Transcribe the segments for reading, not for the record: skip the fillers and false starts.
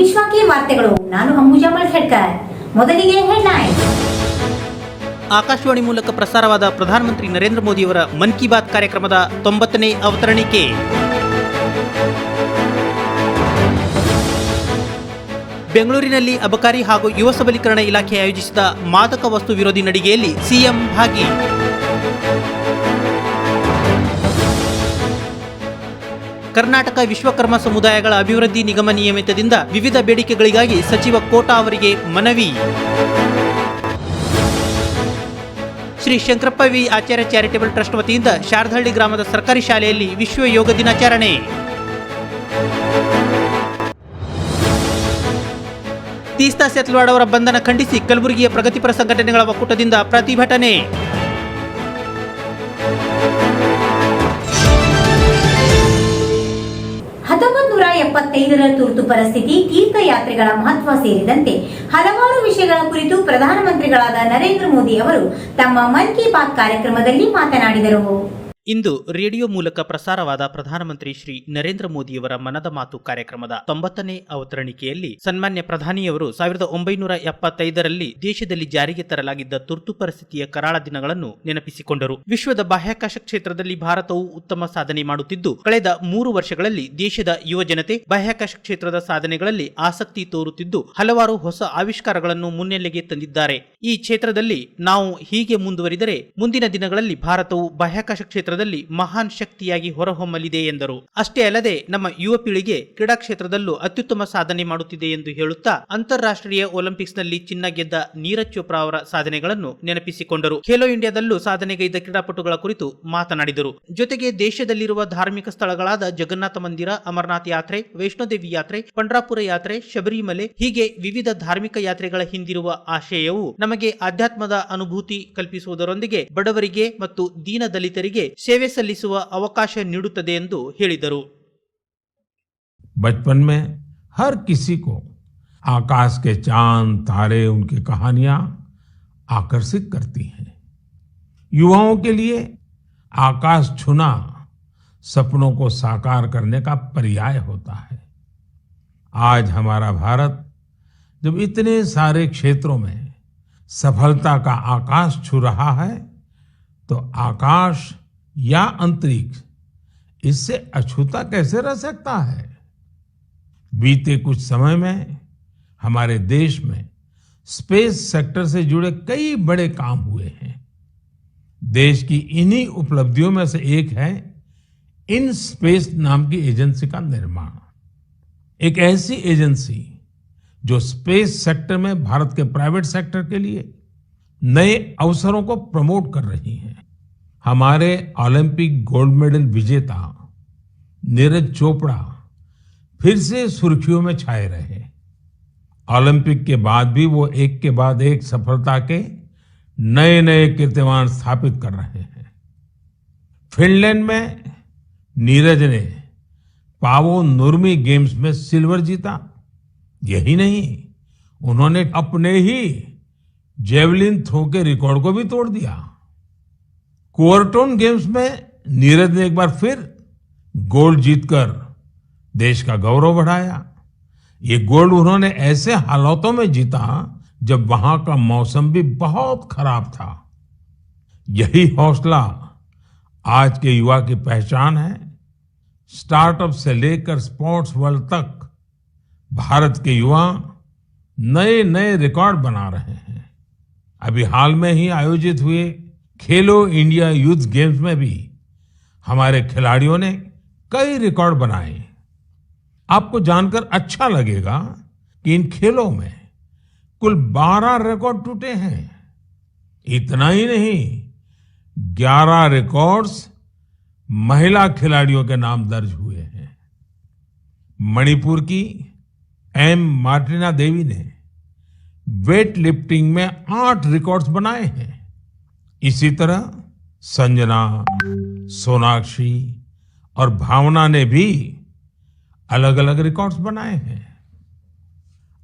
ವಿಶ್ವಕ್ಕೆ ವಾರ್ತೆಗಳು. ನಾನು ಅಂಬುಜಾ ಮಲ್ಖೇಡ್ಕರ್. ಮೊದಲಿಗೆ ಹೆಡ್ಲೈನ್ಸ್. ಆಕಾಶವಾಣಿ ಮೂಲಕ ಪ್ರಸಾರವಾದ ಪ್ರಧಾನಮಂತ್ರಿ ನರೇಂದ್ರ ಮೋದಿಯವರ ಮನ್ ಕಿ ಬಾತ್ ಕಾರ್ಯಕ್ರಮದ 90ನೇ ಅವತರಣಿಕೆ. ಬೆಂಗಳೂರಿನಲ್ಲಿ ಅಬಕಾರಿ ಹಾಗೂ ಯುವ ಸಬಲೀಕರಣ ಇಲಾಖೆ ಆಯೋಜಿಸಿದ ಮಾದಕ ವಸ್ತು ವಿರೋಧಿ ನಡಿಗೆಯಲ್ಲಿ ಸಿಎಂ ಭಾಗಿ. ಕರ್ನಾಟಕ ವಿಶ್ವಕರ್ಮ ಸಮುದಾಯಗಳ ಅಭಿವೃದ್ಧಿ ನಿಗಮ ನಿಯಮಿತದಿಂದ ವಿವಿಧ ಬೇಡಿಕೆಗಳಿಗಾಗಿ ಸಚಿವ ಕೋಟಾ ಅವರಿಗೆ ಮನವಿ. ಶ್ರೀ ಶಂಕರಪ್ಪ ವಿ ಆಚಾರ್ಯ ಚಾರಿಟೇಬಲ್ ಟ್ರಸ್ಟ್ ವತಿಯಿಂದ ಶಾರದಹಳ್ಳಿ ಗ್ರಾಮದ ಸರ್ಕಾರಿ ಶಾಲೆಯಲ್ಲಿ ವಿಶ್ವ ಯೋಗ ದಿನಾಚರಣೆ. ತೀಸ್ತಾ ಸೆತ್ಲವಾಡ್ ಅವರ ಬಂಧನ ಖಂಡಿಸಿ ಕಲಬುರಗಿಯ ಪ್ರಗತಿಪರ ಸಂಘಟನೆಗಳ ಒಕ್ಕೂಟದಿಂದ ಪ್ರತಿಭಟನೆ. 1975ರ ತುರ್ತು ಪರಿಸ್ಥಿತಿ, ತೀರ್ಥಯಾತ್ರೆಗಳ ಮಹತ್ವ ಸೇರಿದಂತೆ ಹಲವಾರು ವಿಷಯಗಳ ಕುರಿತು ಪ್ರಧಾನಮಂತ್ರಿಗಳಾದ ನರೇಂದ್ರ ಮೋದಿ ಅವರು ತಮ್ಮ ಮನ್ ಕಿ ಬಾತ್ ಕಾರ್ಯಕ್ರಮದಲ್ಲಿ ಮಾತನಾಡಿದರು. ಇಂದು ರೇಡಿಯೋ ಮೂಲಕ ಪ್ರಸಾರವಾದ ಪ್ರಧಾನಮಂತ್ರಿ ಶ್ರೀ ನರೇಂದ್ರ ಮೋದಿಯವರ ಮನದ ಮಾತು ಕಾರ್ಯಕ್ರಮದ 90ನೇ ಅವತರಣಿಕೆಯಲ್ಲಿ ಸನ್ಮಾನ್ಯ ಪ್ರಧಾನಿಯವರು 1975ರಲ್ಲಿ ದೇಶದಲ್ಲಿ ಜಾರಿಗೆ ತರಲಾಗಿದ್ದ ತುರ್ತು ಪರಿಸ್ಥಿತಿಯ ಕರಾಳ ದಿನಗಳನ್ನು ನೆನಪಿಸಿಕೊಂಡರು. ವಿಶ್ವದ ಬಾಹ್ಯಾಕಾಶ ಕ್ಷೇತ್ರದಲ್ಲಿ ಭಾರತವು ಉತ್ತಮ ಸಾಧನೆ ಮಾಡುತ್ತಿದ್ದು, ಕಳೆದ 3 ವರ್ಷಗಳಲ್ಲಿ ದೇಶದ ಯುವ ಜನತೆ ಬಾಹ್ಯಾಕಾಶ ಕ್ಷೇತ್ರದ ಸಾಧನೆಗಳಲ್ಲಿ ಆಸಕ್ತಿ ತೋರುತ್ತಿದ್ದು, ಹಲವಾರು ಹೊಸ ಆವಿಷ್ಕಾರಗಳನ್ನು ಮುನ್ನೆಲೆಗೆ ತಂದಿದ್ದಾರೆ. ಈ ಕ್ಷೇತ್ರದಲ್ಲಿ ನಾವು ಹೀಗೆ ಮುಂದುವರಿದರೆ ಮುಂದಿನ ದಿನಗಳಲ್ಲಿ ಭಾರತವು ಬಾಹ್ಯಾಕಾಶ ಕ್ಷೇತ್ರ ಮಹಾನ್ ಶಕ್ತಿಯಾಗಿ ಹೊರಹೊಮ್ಮಲಿದೆ ಎಂದರು. ಅಷ್ಟೇ ಅಲ್ಲದೆ ನಮ್ಮ ಯುವ ಪೀಳಿಗೆ ಕ್ರೀಡಾ ಕ್ಷೇತ್ರದಲ್ಲೂ ಅತ್ಯುತ್ತಮ ಸಾಧನೆ ಮಾಡುತ್ತಿದೆ ಎಂದು ಹೇಳುತ್ತಾ ಅಂತಾರಾಷ್ಟ್ರೀಯ ಒಲಿಂಪಿಕ್ಸ್ನಲ್ಲಿ ಚಿನ್ನ ಗೆದ್ದ ನೀರಜ್ ಚೋಪ್ರಾ ಅವರ ಸಾಧನೆಗಳನ್ನು ನೆನಪಿಸಿಕೊಂಡರು. ಖೇಲೋ ಇಂಡಿಯಾದಲ್ಲೂ ಸಾಧನೆಗೈದ ಕ್ರೀಡಾಪಟುಗಳ ಕುರಿತು ಮಾತನಾಡಿದರು. ಜೊತೆಗೆ ದೇಶದಲ್ಲಿರುವ ಧಾರ್ಮಿಕ ಸ್ಥಳಗಳಾದ ಜಗನ್ನಾಥ ಮಂದಿರ, ಅಮರನಾಥ ಯಾತ್ರೆ, ವೈಷ್ಣೋದೇವಿ ಯಾತ್ರೆ, ಪಂಡ್ರಾಪುರ ಯಾತ್ರೆ, ಶಬರಿಮಲೆ ಹೀಗೆ ವಿವಿಧ ಧಾರ್ಮಿಕ ಯಾತ್ರೆಗಳ ಹಿಂದಿರುವ ಆಶಯವು ನಮಗೆ ಆಧ್ಯಾತ್ಮದ ಅನುಭೂತಿ ಕಲ್ಪಿಸುವುದರೊಂದಿಗೆ ಬಡವರಿಗೆ ಮತ್ತು ದೀನ ದಲಿತರಿಗೆ ಸೇವೆ ಸಲ್ಲಿಸುವ ಅವಕಾಶ ನೀಡುತ್ತದೆ ಎಂದು ಹೇಳಿದರು. बचपन में हर किसी को आकाश के चांद तारे, उनकी कहानियां आकर्षित करती हैं. युवाओं के लिए आकाश छूना सपनों को साकार करने का पर्याय होता है. आज हमारा भारत जब इतने सारे क्षेत्रों में सफलता का आकाश छू रहा है, तो आकाश या अंतरिक्ष इससे अछूता कैसे रह सकता है. बीते कुछ समय में हमारे देश में स्पेस सेक्टर से जुड़े कई बड़े काम हुए हैं. देश की इन्हीं उपलब्धियों में से एक है इन स्पेस नाम की एजेंसी का निर्माण. एक ऐसी एजेंसी जो स्पेस सेक्टर में भारत के प्राइवेट सेक्टर के लिए नए अवसरों को प्रमोट कर रही है. हमारे ओलंपिक गोल्ड मेडल विजेता नीरज चोपड़ा फिर से सुर्खियों में छाए रहे. ओलंपिक के बाद भी वो एक के बाद एक सफलता के नए नए कीर्तिमान स्थापित कर रहे हैं. फिनलैंड में नीरज ने पावो नुर्मी गेम्स में सिल्वर जीता. यही नहीं, उन्होंने अपने ही जेवलिन थ्रो के रिकॉर्ड को भी तोड़ दिया. क्वार्टोन गेम्स में नीरज ने एक बार फिर गोल्ड जीतकर देश का गौरव बढ़ाया. ये गोल्ड उन्होंने ऐसे हालातों में जीता जब वहां का मौसम भी बहुत खराब था. यही हौसला आज के युवा की पहचान है. स्टार्टअप से लेकर स्पोर्ट्स वर्ल्ड तक भारत के युवा नए नए रिकॉर्ड बना रहे हैं. अभी हाल में ही आयोजित हुए खेलो इंडिया यूथ गेम्स में भी हमारे खिलाड़ियों ने कई रिकॉर्ड बनाए. आपको जानकर अच्छा लगेगा कि इन खेलों में कुल 12 रिकॉर्ड टूटे हैं. इतना ही नहीं, 11 रिकॉर्ड्स महिला खिलाड़ियों के नाम दर्ज हुए हैं. मणिपुर की एम मार्टिना देवी ने वेट लिफ्टिंग में 8 रिकॉर्ड्स बनाए हैं. इसी तरह संजना, सोनाक्षी और भावना ने भी अलग अलग रिकॉर्ड्स बनाए हैं.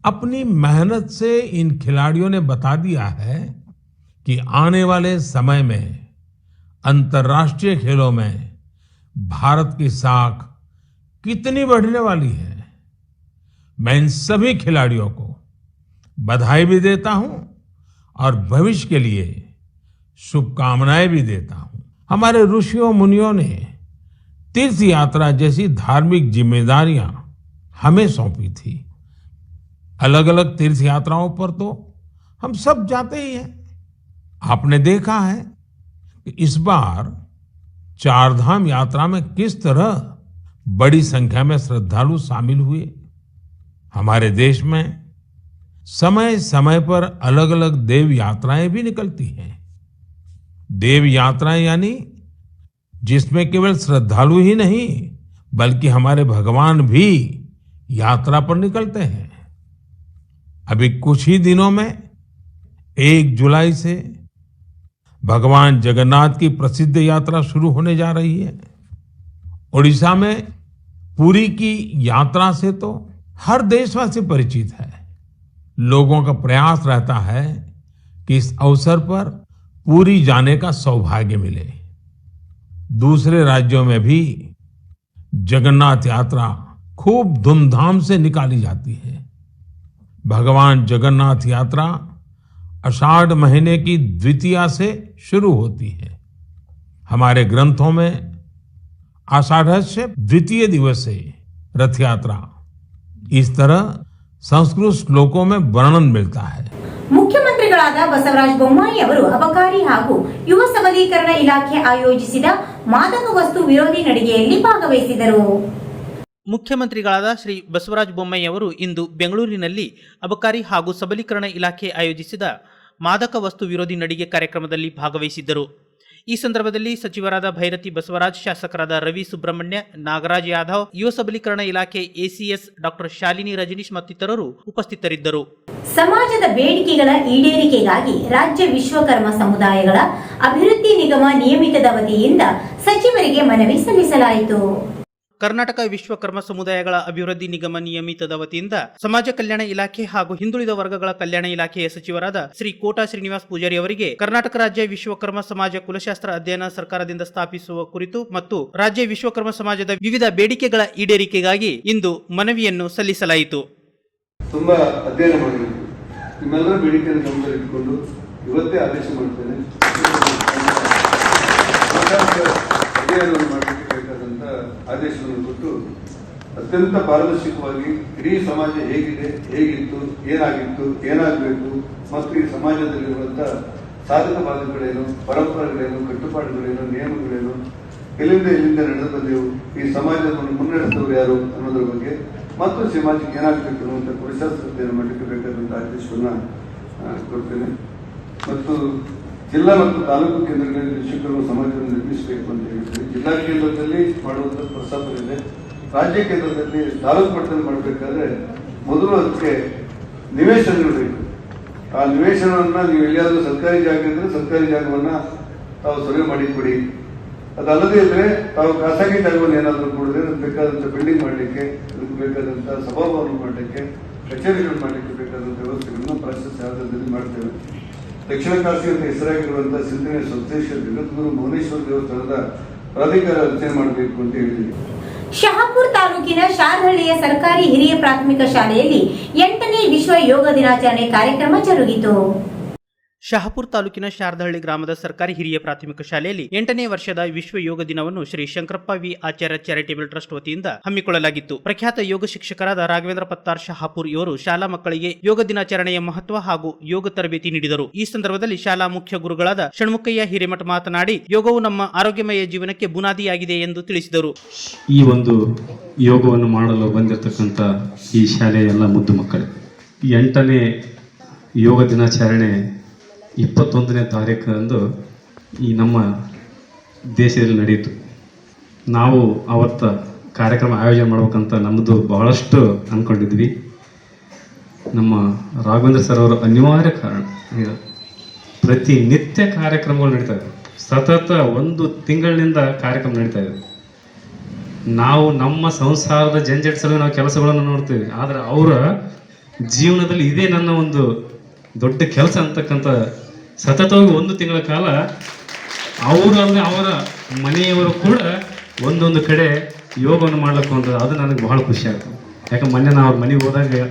अपनी मेहनत से इन खिलाड़ियों ने बता दिया है कि आने वाले समय में अंतर्राष्ट्रीय खेलों में भारत की साख कितनी बढ़ने वाली है. मैं इन सभी खिलाड़ियों को बधाई भी देता हूं और भविष्य के लिए शुभकामनाएं भी देता हूं। हमारे ऋषियों मुनियों ने तीर्थ यात्रा जैसी धार्मिक जिम्मेदारियां हमें सौंपी थी। अलग अलग तीर्थ यात्राओं पर तो हम सब जाते ही हैं। आपने देखा है कि इस बार चारधाम यात्रा में किस तरह बड़ी संख्या में श्रद्धालु शामिल हुए। हमारे देश में समय समय पर अलग अलग देव यात्राएं भी निकलती हैं। देव यात्राएं यानी जिसमें केवल श्रद्धालु ही नहीं बल्कि हमारे भगवान भी यात्रा पर निकलते हैं। अभी कुछ ही दिनों में 1 जुलाई से भगवान जगन्नाथ की प्रसिद्ध यात्रा शुरू होने जा रही है। उड़ीसा में पुरी की यात्रा से तो हर देशवासी परिचित है। लोगों का प्रयास रहता है कि इस अवसर पर पुरी जाने का सौभाग्य मिले। दूसरे राज्यों में भी जगन्नाथ यात्रा खूब धूमधाम से निकाली जाती है। भगवान जगन्नाथ यात्रा आषाढ़ महीने की द्वितीया से शुरू होती है। हमारे ग्रंथों में आषाढ़स्य द्वितीय दिवसे रथ यात्रा इस तरह संस्कृत श्लोकों में वर्णन मिलता है। ಮುಖ್ಯಮಂತ್ರಿಗಳಾದ ಬಸವರಾಜ ಬೊಮ್ಮಾಯಿ ಅವರು ಅಬಕಾರಿ ಹಾಗೂ ಯುವ ಸಬಲೀಕರಣ ಇಲಾಖೆ ಆಯೋಜಿಸಿದ ಮಾದಕ ವಸ್ತು ವಿರೋಧಿ ನಡಿಗೆಯಲ್ಲಿ ಭಾಗವಹಿಸಿದರು. ಮುಖ್ಯಮಂತ್ರಿಗಳಾದ ಶ್ರೀ ಬಸವರಾಜ ಬೊಮ್ಮಾಯಿ ಅವರು ಇಂದು ಬೆಂಗಳೂರಿನಲ್ಲಿ ಅಬಕಾರಿ ಹಾಗೂ ಸಬಲೀಕರಣ ಇಲಾಖೆ ಆಯೋಜಿಸಿದ ಮಾದಕ ವಸ್ತು ವಿರೋಧಿ ನಡಿಗೆ ಕಾರ್ಯಕ್ರಮದಲ್ಲಿ ಭಾಗವಹಿಸಿದ್ದರು. ಈ ಸಂದರ್ಭದಲ್ಲಿ ಸಚಿವರಾದ ಭೈರತಿ ಬಸವರಾಜ್, ಶಾಸಕರಾದ ರವಿ ಸುಬ್ರಹ್ಮಣ್ಯ, ನಾಗರಾಜ್ ಯಾದವ್, ಯುವ ಸಬಲೀಕರಣ ಇಲಾಖೆ ಎಸಿಎಸ್ ಡಾಕ್ಟರ್ ಶಾಲಿನಿ ರಜನೀಶ್ ಮತ್ತಿತರರು ಉಪಸ್ಥಿತರಿದ್ದರು. ಸಮಾಜದ ಬೇಡಿಕೆಗಳ ಈಡೇರಿಕೆಗಾಗಿ ರಾಜ್ಯ ವಿಶ್ವಕರ್ಮ ಸಮುದಾಯಗಳ ಅಭಿವೃದ್ಧಿ ನಿಗಮ ನಿಯಮಿತದ ವತಿಯಿಂದ ಸಚಿವರಿಗೆ ಮನವಿ ಸಲ್ಲಿಸಲಾಯಿತು. ಕರ್ನಾಟಕ ವಿಶ್ವಕರ್ಮ ಸಮುದಾಯಗಳ ಅಭಿವೃದ್ಧಿ ನಿಗಮ ನಿಯಮಿತದ ವತಿಯಿಂದ ಸಮಾಜ ಕಲ್ಯಾಣ ಇಲಾಖೆ ಹಾಗೂ ಹಿಂದುಳಿದ ವರ್ಗಗಳ ಕಲ್ಯಾಣ ಇಲಾಖೆಯ ಸಚಿವರಾದ ಶ್ರೀ ಕೋಟಾ ಶ್ರೀನಿವಾಸ್ ಪೂಜಾರಿ ಅವರಿಗೆ ಕರ್ನಾಟಕ ರಾಜ್ಯ ವಿಶ್ವಕರ್ಮ ಸಮಾಜ ಕುಲಶಾಸ್ತ್ರ ಅಧ್ಯಯನ ಸರ್ಕಾರದಿಂದ ಸ್ಥಾಪಿಸುವ ಕುರಿತು ಮತ್ತು ರಾಜ್ಯ ವಿಶ್ವಕರ್ಮ ಸಮಾಜದ ವಿವಿಧ ಬೇಡಿಕೆಗಳ ಈಡೇರಿಕೆಗಾಗಿ ಇಂದು ಮನವಿಯನ್ನು ಸಲ್ಲಿಸಲಾಯಿತು. ತುಂಬಾ ಅಧ್ಯಯನ ಮಾಡಬೇಕು. ನಿಮ್ಮೆಲ್ಲರ ಬೇಡಿಕೆಯನ್ನು ಗಮನದಲ್ಲಿ ಇಟ್ಟುಕೊಂಡು ಇವತ್ತೇ ಆದೇಶ ಮಾಡ್ತೇನೆ. ಅಧ್ಯಯನವನ್ನು ಮಾಡಲಿಕ್ಕೆ ಬೇಕಾದಂತ ಆದೇಶವನ್ನು ಕೊಟ್ಟು ಅತ್ಯಂತ ಪಾರದರ್ಶಕವಾಗಿ ಇಡೀ ಸಮಾಜ ಹೇಗಿದೆ, ಹೇಗಿತ್ತು, ಏನಾಗಿತ್ತು, ಏನಾಗಬೇಕು ಮತ್ತು ಈ ಸಮಾಜದಲ್ಲಿರುವಂತಹ ಸಾಧಕ ಬಾಧಕಗಳೇನು, ಪರಂಪರೆಗಳೇನು, ಕಟ್ಟುಪಾಡುಗಳೇನು, ನಿಯಮಗಳೇನು, ಎಲ್ಲಿಂದ ನಡೆದು ಬಂದೆವು, ಈ ಸಮಾಜವನ್ನು ಮುನ್ನಡೆಸಿದವರು ಯಾರು ಅನ್ನೋದ್ರ ಬಗ್ಗೆ ಮತ್ತು ಸಮಾಜಕ್ಕೆ ಏನಾಗಬೇಕು ಅನ್ನುವಂಥ ಕುಲಶಾಸ್ತ್ರತೆಯನ್ನು ಮಾಡಲಿಕ್ಕೆ ಬೇಕಾದಂತಹ ಆದೇಶವನ್ನು ಕೊಡ್ತೇನೆ. ಮತ್ತು ಜಿಲ್ಲಾ ಮತ್ತು ತಾಲೂಕು ಕೇಂದ್ರಗಳಲ್ಲಿ ವಿಶ್ವಕರ್ಮ ಸಮಾಜವನ್ನು ನಿರ್ಮಿಸಬೇಕು ಅಂತ ಹೇಳಿದ್ರೆ ಜಿಲ್ಲಾ ಕೇಂದ್ರದಲ್ಲಿ ಮಾಡುವಂಥ ಪ್ರಸ್ತಾಪ ಇದೆ. ರಾಜ್ಯ ಕೇಂದ್ರದಲ್ಲಿ ತಾಲೂಕು ಮಟ್ಟದಲ್ಲಿ ಮಾಡಬೇಕಾದ್ರೆ ಮೊದಲು ಅದಕ್ಕೆ ನಿವೇಶನಗಳು ಬೇಕು. ಆ ನಿವೇಶನವನ್ನ ನೀವು ಎಲ್ಲಿಯಾದ್ರೂ ಸರ್ಕಾರಿ ಜಾಗ ಇದ್ರೆ ಸರ್ಕಾರಿ ಜಾಗವನ್ನ ತಾವು ಸರ್ವೆ ಮಾಡಿ ಕೊಡಿ. ಅದಲ್ಲದೆ ಇದ್ರೆ ತಾವು ಖಾಸಗಿ ಜಾಗವನ್ನು ಏನಾದರೂ ಕೊಡಿದ್ರೆ ಅದಕ್ಕೆ ಬೇಕಾದಂಥ ಬಿಲ್ಡಿಂಗ್ ಮಾಡಲಿಕ್ಕೆ, ಅದಕ್ಕೆ ಬೇಕಾದಂಥ ಸಭಾಭವನ ಮಾಡಲಿಕ್ಕೆ, ಕಚೇರಿಗಳು ಮಾಡಲಿಕ್ಕೆ ಬೇಕಾದಂಥ ವ್ಯವಸ್ಥೆಗಳನ್ನು ಪ್ರಾಶಸ್ತ್ಯ ಆಧಾರದಲ್ಲಿ ಮಾಡ್ತೇವೆ. ದಕ್ಷಿಣ ಕಾಶಿ ಅಂತ ಹೆಸರಾಗಿರುವಂತಹ ಸಿಂಧನೀಯ ಸಂಸ್ಥೇಶ್ವರ ಜಗದ್ಗುರು ಭುವನೇಶ್ವರ ದೇವಸ್ಥಾನದ ಪ್ರಾಧಿಕಾರ ರಚನೆ ಮಾಡಬೇಕು ಅಂತ ಹೇಳಿದ್ದೀವಿ. ಶಹಾಪುರ ತಾಲೂಕಿನ ಶಾರದಹಳ್ಳಿಯ ಸರ್ಕಾರಿ ಹಿರಿಯ ಪ್ರಾಥಮಿಕ ಶಾಲೆಯಲ್ಲಿ 8ನೇ ವಿಶ್ವ ಯೋಗ ದಿನಾಚರಣೆ ಕಾರ್ಯಕ್ರಮ ಜರುಗಿತು. ಶಹಾಪುರ ತಾಲೂಕಿನ ಶಾರದಹಳ್ಳಿ ಗ್ರಾಮದ ಸರ್ಕಾರಿ ಹಿರಿಯ ಪ್ರಾಥಮಿಕ ಶಾಲೆಯಲ್ಲಿ 8ನೇ ವರ್ಷದ ವಿಶ್ವ ಯೋಗ ದಿನವನ್ನು ಶ್ರೀ ಶಂಕರಪ್ಪ ವಿ ಆಚಾರ್ಯ ಚಾರಿಟೇಬಲ್ ಟ್ರಸ್ಟ್ ವತಿಯಿಂದ ಹಮ್ಮಿಕೊಳ್ಳಲಾಗಿತ್ತು. ಪ್ರಖ್ಯಾತ ಯೋಗ ಶಿಕ್ಷಕರಾದ ರಾಘವೇಂದ್ರ ಪತ್ತಾರ್ ಶಹಾಪುರ್ ಇವರು ಶಾಲಾ ಮಕ್ಕಳಿಗೆ ಯೋಗ ದಿನಾಚರಣೆಯ ಮಹತ್ವ ಹಾಗೂ ಯೋಗ ತರಬೇತಿ ನೀಡಿದರು. ಈ ಸಂದರ್ಭದಲ್ಲಿ ಶಾಲಾ ಮುಖ್ಯ ಗುರುಗಳಾದ ಷಣ್ಮುಖಯ್ಯ ಹಿರೇಮಠ ಮಾತನಾಡಿ, ಯೋಗವು ನಮ್ಮ ಆರೋಗ್ಯಮಯ ಜೀವನಕ್ಕೆ ಬುನಾದಿಯಾಗಿದೆ ಎಂದು ತಿಳಿಸಿದರು. ಈ ಒಂದು ಯೋಗವನ್ನು ಮಾಡಲು ಬಂದಿರತಕ್ಕಂಥ ಈ ಶಾಲೆಯ ಎಲ್ಲ ಮುದ್ದು ಮಕ್ಕಳು 8ನೇ ಯೋಗ ದಿನಾಚರಣೆ 21ನೇ ತಾರೀಕಂದು ಈ ನಮ್ಮ ದೇಶದಲ್ಲಿ ನಡೆಯಿತು. ನಾವು ಅವತ್ತು ಕಾರ್ಯಕ್ರಮ ಆಯೋಜನೆ ಮಾಡ್ಬೇಕಂತ ನಮ್ಮದು ಬಹಳಷ್ಟು ಅಂದ್ಕೊಂಡಿದ್ವಿ. ನಮ್ಮ ರಾಘವೇಂದ್ರ ಸರ್ ಅವರು ಅನಿವಾರ್ಯ ಕಾರಣ ಪ್ರತಿನಿತ್ಯ ಕಾರ್ಯಕ್ರಮಗಳು ನಡೀತಾ ಇದ್ವು. ಸತತ 1 ತಿಂಗಳಿನಿಂದ ಕಾರ್ಯಕ್ರಮ ನಡೀತಾ ಇದೆ. ನಾವು ನಮ್ಮ ಸಂಸಾರದ ಜಂಜಟ್ ನಾವು ಕೆಲಸಗಳನ್ನು ನೋಡ್ತೀವಿ, ಆದರೆ ಅವರ ಜೀವನದಲ್ಲಿ ಇದೇ ನನ್ನ ಒಂದು ದೊಡ್ಡ ಕೆಲಸ ಅಂತಕ್ಕಂಥ ಸತತವಾಗಿ 1 ತಿಂಗಳ ಕಾಲ ಅವರು ಅಂದರೆ ಅವರ ಮನೆಯವರು ಕೂಡ ಒಂದೊಂದು ಕಡೆ ಯೋಗವನ್ನು ಮಾಡ್ಲಿಕ್ಕೆ ಅಂತ ಅದು ನನಗೆ ಬಹಳ ಖುಷಿ ಆಗ್ತದೆ. ಯಾಕಂದ್ರೆ ಮೊನ್ನೆ ನಾವು ಅವ್ರ ಮನೆಗೆ ಹೋದಾಗ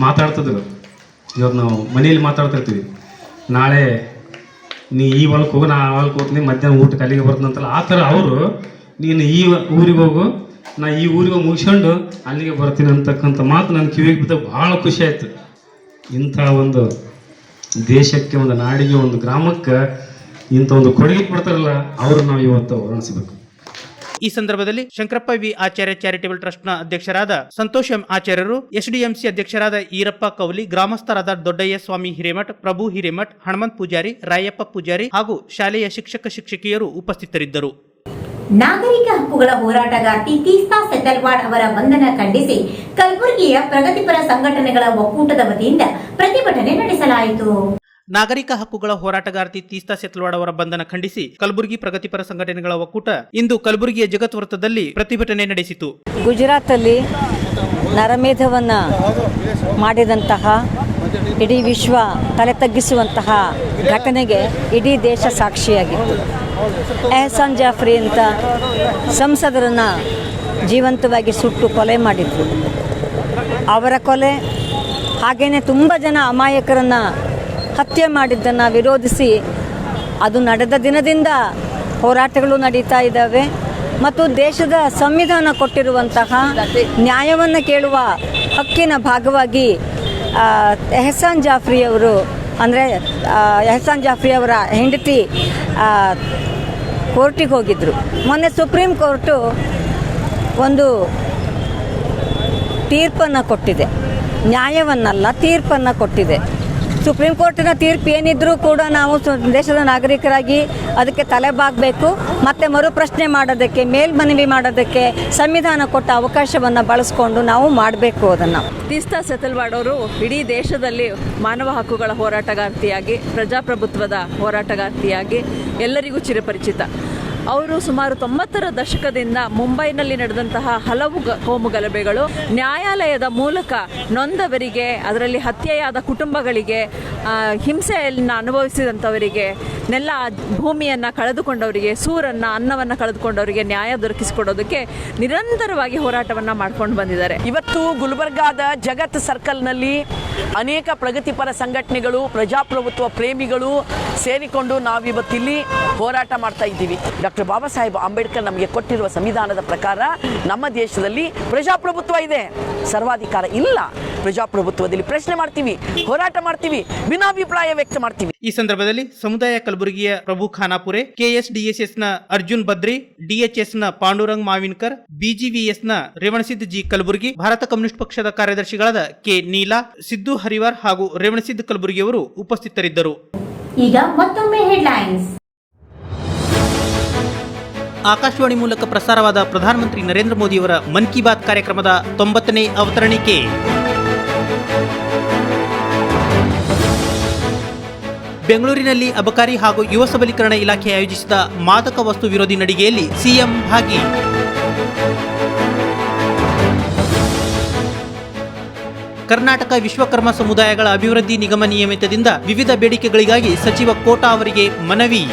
ಮಾತಾಡ್ತಿದ್ರು. ಇವತ್ತು ನಾವು ಮನೇಲಿ ಮಾತಾಡ್ತಿರ್ತೀವಿ, ನಾಳೆ ನೀ ಈ ಹೊಲಕ್ಕೆ ಹೋಗು, ನಾ ಆ ಹೊಲಕ್ಕೆ ಹೋಗ್ತೀನಿ, ಮಧ್ಯಾಹ್ನ ಊಟಕ್ಕೆ ಅಲ್ಲಿಗೆ ಬರ್ತೀನಂತಲ್ಲ. ಆ ಥರ ಅವರು ನೀನು ಈ ಊರಿಗೆ ಹೋಗು, ನಾ ಈ ಊರಿಗೆ ಮುಗಿಸ್ಕೊಂಡು ಅಲ್ಲಿಗೆ ಬರ್ತೀನಿ ಅಂತಕ್ಕಂಥ ಮಾತು ನನ್ನ ಕಿವಿಗೆ ಬಿದ್ದಾಗ ಭಾಳ ಖುಷಿ ಆಯಿತು. ಇಂಥ ಒಂದು ದೇಶಕ್ಕೆ, ಒಂದು ನಾಡಿಗೆ, ಒಂದು ಗ್ರಾಮಕ್ಕೆ ಇಂಥ ಒಂದು ಕೊಡುಗೆ ಕೊಡ್ತಾರಲ್ಲ, ಅವರು ನಾವು ಇವತ್ತು ವರ್ಣಿಸಬೇಕು. ಈ ಸಂದರ್ಭದಲ್ಲಿ ಶಂಕರಪ್ಪ ವಿ ಆಚಾರ್ಯ ಚಾರಿಟೇಬಲ್ ಟ್ರಸ್ಟ್ನ ಅಧ್ಯಕ್ಷರಾದ ಸಂತೋಷ್ ಎಂ ಆಚಾರ್ಯರು, ಎಸ್ಡಿಎಂಸಿ ಅಧ್ಯಕ್ಷರಾದ ಈರಪ್ಪ ಕೌಲಿ, ಗ್ರಾಮಸ್ಥರಾದ ದೊಡ್ಡಯ್ಯ ಸ್ವಾಮಿ ಹಿರೇಮಠ್, ಪ್ರಭು ಹಿರೇಮಠ್, ಹನುಮಂತ್ ಪೂಜಾರಿ, ರಾಯಪ್ಪ ಪೂಜಾರಿ ಹಾಗೂ ಶಾಲೆಯ ಶಿಕ್ಷಕಿಯರು ಉಪಸ್ಥಿತರಿದ್ದರು. ನಾಗರಿಕ ಹಕ್ಕುಗಳ ಹೋರಾಟಗಾರ್ತಿ ತೀಸ್ತಾ ಸೆತಲ್ವಾಡ್ ಅವರ ಬಂಧನ ಖಂಡಿಸಿ ಕಲಬುರಗಿಯ ಪ್ರಗತಿಪರ ಸಂಘಟನೆಗಳ ಒಕ್ಕೂಟದ ವತಿಯಿಂದ ಪ್ರತಿಭಟನೆ ನಡೆಸಲಾಯಿತು. ನಾಗರಿಕ ಹಕ್ಕುಗಳ ಹೋರಾಟಗಾರ್ತಿ ತೀಸ್ತಾ ಸೆತಲ್ವಾಡ್ ಅವರ ಬಂಧನ ಖಂಡಿಸಿ ಕಲಬುರಗಿ ಪ್ರಗತಿಪರ ಸಂಘಟನೆಗಳ ಒಕ್ಕೂಟ ಇಂದು ಕಲಬುರಗಿಯ ಜಗತ್ ವೃತ್ತದಲ್ಲಿ ಪ್ರತಿಭಟನೆ ನಡೆಸಿತು. ಗುಜರಾತಲ್ಲಿ ನರಮೇಧವನ್ನು ಮಾಡಿದಂತಹ, ಇಡೀ ವಿಶ್ವ ತಲೆ ತಗ್ಗಿಸುವಂತಹ ಘಟನೆಗೆ ಇಡೀ ದೇಶ ಸಾಕ್ಷಿಯಾಗಿತ್ತು. ಎಹ್ಸಾನ್ ಜಾಫ್ರಿ ಅಂತ ಸಂಸದರನ್ನು ಜೀವಂತವಾಗಿ ಸುಟ್ಟು ಕೊಲೆ ಮಾಡಿದ್ರು. ಅವರ ಕೊಲೆ, ಹಾಗೆಯೇ ತುಂಬ ಜನ ಅಮಾಯಕರನ್ನು ಹತ್ಯೆ ಮಾಡಿದ್ದನ್ನು ವಿರೋಧಿಸಿ ಅದು ನಡೆದ ದಿನದಿಂದ ಹೋರಾಟಗಳು ನಡೀತಾ ಇದ್ದಾವೆ. ಮತ್ತು ದೇಶದ ಸಂವಿಧಾನ ಕೊಟ್ಟಿರುವಂತಹ ನ್ಯಾಯವನ್ನು ಕೇಳುವ ಹಕ್ಕಿನ ಭಾಗವಾಗಿ ಎಹ್ಸಾನ್ ಜಾಫ್ರಿಯವರು, ಅಂದರೆ ಎಹ್ಸಾನ್ ಜಾಫ್ರಿಯವರ ಹೆಂಡತಿ ಕೋರ್ಟಿಗೆ ಹೋಗಿದ್ದರು. ಮೊನ್ನೆ ಸುಪ್ರೀಂ ಕೋರ್ಟು ಒಂದು ತೀರ್ಪನ್ನು ಕೊಟ್ಟಿದೆ, ನ್ಯಾಯವನ್ನಲ್ಲ ತೀರ್ಪನ್ನು ಕೊಟ್ಟಿದೆ. ಸುಪ್ರೀಂ ಕೋರ್ಟಿನ ತೀರ್ಪು ಏನಿದ್ರೂ ಕೂಡ ನಾವು ದೇಶದ ನಾಗರಿಕರಾಗಿ ಅದಕ್ಕೆ ತಲೆಬಾಗಬೇಕು. ಮತ್ತು ಮರುಪ್ರಶ್ನೆ ಮಾಡೋದಕ್ಕೆ, ಮೇಲ್ಮನವಿ ಮಾಡೋದಕ್ಕೆ ಸಂವಿಧಾನ ಕೊಟ್ಟ ಅವಕಾಶವನ್ನು ಬಳಸ್ಕೊಂಡು ನಾವು ಮಾಡಬೇಕು ಅದನ್ನು. ತೀಸ್ತಾ ಸೆತಲ್ವಾಡ್ ಅವರು ಇಡೀ ದೇಶದಲ್ಲಿ ಮಾನವ ಹಕ್ಕುಗಳ ಹೋರಾಟಗಾರ್ತಿಯಾಗಿ, ಪ್ರಜಾಪ್ರಭುತ್ವದ ಹೋರಾಟಗಾರ್ತಿಯಾಗಿ ಎಲ್ಲರಿಗೂ ಚಿರಪರಿಚಿತ. ಅವರು ಸುಮಾರು 90ರ ದಶಕದಿಂದ ಮುಂಬೈನಲ್ಲಿ ನಡೆದಂತಹ ಹಲವು ಕೋಮು ಗಲಭೆಗಳು, ನ್ಯಾಯಾಲಯದ ಮೂಲಕ ನೊಂದವರಿಗೆ, ಅದರಲ್ಲಿ ಹತ್ಯೆಯಾದ ಕುಟುಂಬಗಳಿಗೆ, ಹಿಂಸೆಯನ್ನು ಅನುಭವಿಸಿದಂಥವರಿಗೆ, ನೆಲ ಭೂಮಿಯನ್ನು ಕಳೆದುಕೊಂಡವರಿಗೆ, ಸೂರನ್ನು, ಅನ್ನವನ್ನು ಕಳೆದುಕೊಂಡವರಿಗೆ ನ್ಯಾಯ ದೊರಕಿಸಿಕೊಡೋದಕ್ಕೆ ನಿರಂತರವಾಗಿ ಹೋರಾಟವನ್ನು ಮಾಡ್ಕೊಂಡು ಬಂದಿದ್ದಾರೆ. ಇವತ್ತು ಗುಲ್ಬರ್ಗಾದ ಜಗತ್ ಸರ್ಕಲ್ನಲ್ಲಿ ಅನೇಕ ಪ್ರಗತಿಪರ ಸಂಘಟನೆಗಳು, ಪ್ರಜಾಪ್ರಭುತ್ವ ಪ್ರೇಮಿಗಳು ಸೇರಿಕೊಂಡು ನಾವಿವತ್ತಿಲ್ಲಿ ಹೋರಾಟ ಮಾಡ್ತಾ ಇದ್ದೀವಿ. ಡಾಕ್ಟರ್ ಬಾಬಾ ಸಾಹೇಬ್ ಅಂಬೇಡ್ಕರ್ ನಮಗೆ ಕೊಟ್ಟಿರುವ ಸಂವಿಧಾನದ ಪ್ರಕಾರ ನಮ್ಮ ದೇಶದಲ್ಲಿ ಪ್ರಜಾಪ್ರಭುತ್ವ ಇದೆ, ಸರ್ವಾಧಿಕಾರ ಇಲ್ಲ. ಪ್ರಜಾಪ್ರಭುತ್ವದಲ್ಲಿ ಪ್ರಶ್ನೆ ಮಾಡ್ತೀವಿ, ಹೋರಾಟ ಮಾಡ್ತೀವಿ, ಭಿನ್ನಾಭಿಪ್ರಾಯ ವ್ಯಕ್ತ ಮಾಡ್ತೀವಿ. ಈ ಸಂದರ್ಭದಲ್ಲಿ ಸಮುದಾಯ ಕಲಬುರಗಿಯ ಪ್ರಭು ಖಾನಾಪುರೆ, ಕೆಎಸ್ಡಿಎಸ್ಎಸ್ ನ ಅರ್ಜುನ್ ಬದ್ರಿ, ಡಿಎಚ್ಎಸ್ ನ ಪಾಂಡುರಂಗ್ ಮಾವಿನ್ಕರ್, ಬಿಜಿವಿಎಸ್ ನ ರೇವಣಸಿದ್ದ್ ಜಿ ಕಲಬುರಗಿ, ಭಾರತ ಕಮ್ಯುನಿಸ್ಟ್ ಪಕ್ಷದ ಕಾರ್ಯದರ್ಶಿಗಳಾದ ಕೆ ನೀಲಾ, ಸಿದ್ದು ಹರಿವಾರ್ ಹಾಗೂ ರೇವಣಸಿದ್ದ್ ಕಲಬುರಗಿಯವರು ಉಪಸ್ಥಿತರಿದ್ದರು. ಈಗ ಮತ್ತೊಮ್ಮೆ ಹೆಡ್ಲೈನ್ಸ್. ಆಕಾಶವಾಣಿ ಮೂಲಕ ಪ್ರಸಾರವಾದ ಪ್ರಧಾನಮಂತ್ರಿ ನರೇಂದ್ರ ಮೋದಿಯವರ ಮನ್ ಕಿ ಬಾತ್ ಕಾರ್ಯಕ್ರಮದ 90ನೇ ಅವತರಣಿಕೆ. ಬೆಂಗಳೂರಿನಲ್ಲಿ ಅಬಕಾರಿ ಹಾಗೂ ಯುವ ಸಬಲೀಕರಣ ಇಲಾಖೆ ಆಯೋಜಿಸಿದ ಮಾದಕ ವಸ್ತು ವಿರೋಧಿ ನಡಿಗೆಯಲ್ಲಿ ಸಿಎಂ ಭಾಗಿ. ಕರ್ನಾಟಕ ವಿಶ್ವಕರ್ಮ ಸಮುದಾಯಗಳ ಅಭಿವೃದ್ಧಿ ನಿಗಮ ನಿಯಮಿತದಿಂದ ವಿವಿಧ ಬೇಡಿಕೆಗಳಿಗಾಗಿ ಸಚಿವ ಕೋಟಾ ಅವರಿಗೆ ಮನವಿ.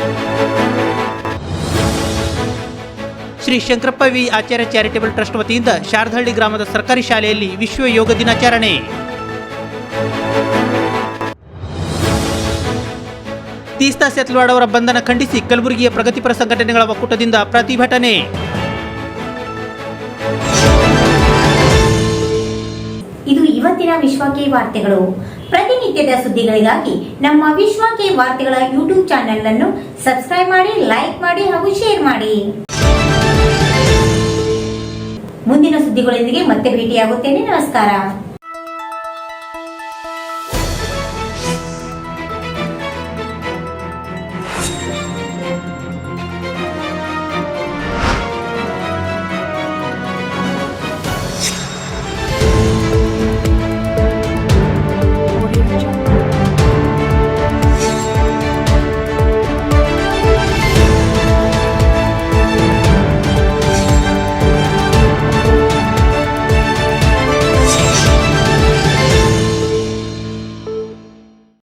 ಶ್ರೀ ಶಂಕರಪ್ಪ ವಿ ಆಚಾರ್ಯ ಚಾರಿಟೇಬಲ್ ಟ್ರಸ್ಟ್ ವತಿಯಿಂದ ಶಾರದಹಳ್ಳಿ ಗ್ರಾಮದ ಸರ್ಕಾರಿ ಶಾಲೆಯಲ್ಲಿ ವಿಶ್ವ ಯೋಗ ದಿನಾಚರಣೆ. ತೀಸ್ತಾ ಸೆತಲ್ವಾಡ್ ಅವರ ಬಂಧನ ಖಂಡಿಸಿ ಕಲಬುರಗಿಯ ಪ್ರಗತಿಪರ ಸಂಘಟನೆಗಳ ಒಕ್ಕೂಟದಿಂದ ಪ್ರತಿಭಟನೆ. ಇದು ಇವತ್ತಿನ ವಿಶ್ವಕೆ ವಾರ್ತೆಗಳು. ಪ್ರತಿನಿತ್ಯದ ಸುದ್ದಿಗಳಿಗಾಗಿ ನಮ್ಮ ವಿಶ್ವಕೆ ವಾರ್ತೆಗಳ ಯೂಟ್ಯೂಬ್ ಚಾನೆಲ್ ಅನ್ನು ಸಬ್ಸ್ಕ್ರೈಬ್ ಮಾಡಿ, ಲೈಕ್ ಮಾಡಿ ಹಾಗೂ ಶೇರ್ ಮಾಡಿ. ಮುಂದಿನ ಸುದ್ದಿಗಳೊಂದಿಗೆ ಮತ್ತೆ ಭೇಟಿಯಾಗುತ್ತೇನೆ. ನಮಸ್ಕಾರ.